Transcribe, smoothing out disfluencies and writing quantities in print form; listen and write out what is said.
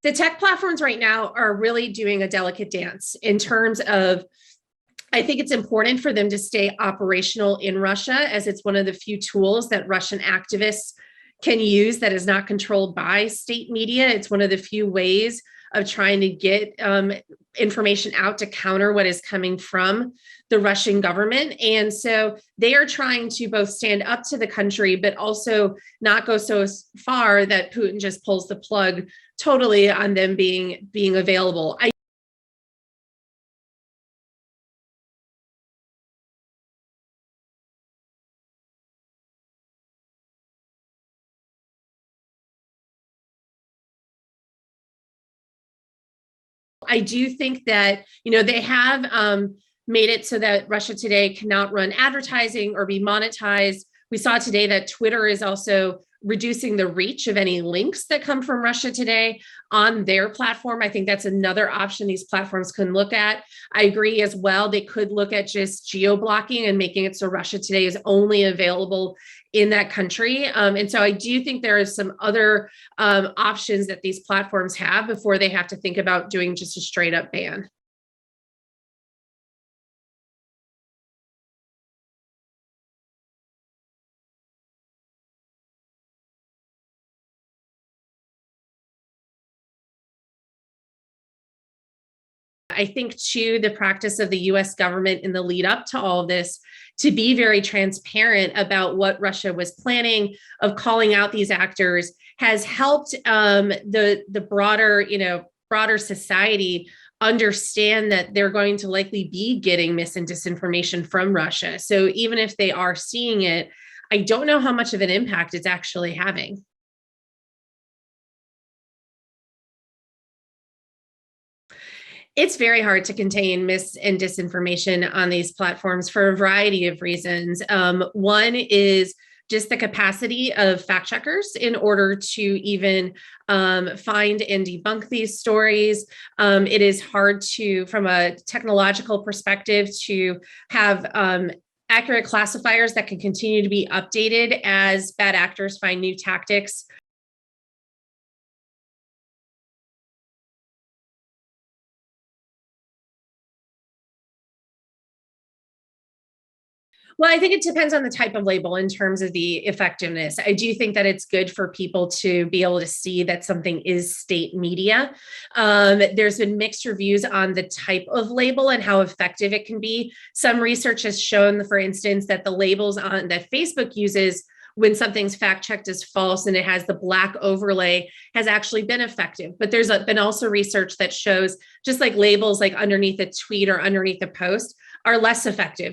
The tech platforms right now are really doing a delicate dance in terms of, I think it's important for them to stay operational in Russia, as it's one of the few tools that Russian activists can use that is not controlled by state media. It's one of the few ways of trying to get information out to counter what is coming from the Russian government. And so they are trying to both stand up to the country, but also not go so far that Putin just pulls the plug totally on them being available. I do think that, they have made it so that Russia Today cannot run advertising or be monetized. We saw today that Twitter is also reducing the reach of any links that come from Russia Today on their platform. I think that's another option these platforms can look at. I agree as well. They could look at just geo-blocking and making it so Russia Today is only available in that country. And so I do think there are some other options that these platforms have before they have to think about doing just a straight up ban. I think, too, the practice of the US government in the lead up to all of this to be very transparent about what Russia was planning, of calling out these actors, has helped the broader society understand that they're going to likely be getting mis and disinformation from Russia. So even if they are seeing it, I don't know how much of an impact it's actually having. It's very hard to contain mis and disinformation on these platforms for a variety of reasons. One is just the capacity of fact checkers in order to even find and debunk these stories. It is hard to, from a technological perspective, to have accurate classifiers that can continue to be updated as bad actors find new tactics. Well, I think it depends on the type of label in terms of the effectiveness. I do think that it's good for people to be able to see that something is state media. There's been mixed reviews on the type of label and how effective it can be. Some research has shown, for instance, that the labels that Facebook uses when something's fact checked as false and it has the black overlay has actually been effective. But there's been also research that shows just like labels like underneath a tweet or underneath a post are less effective.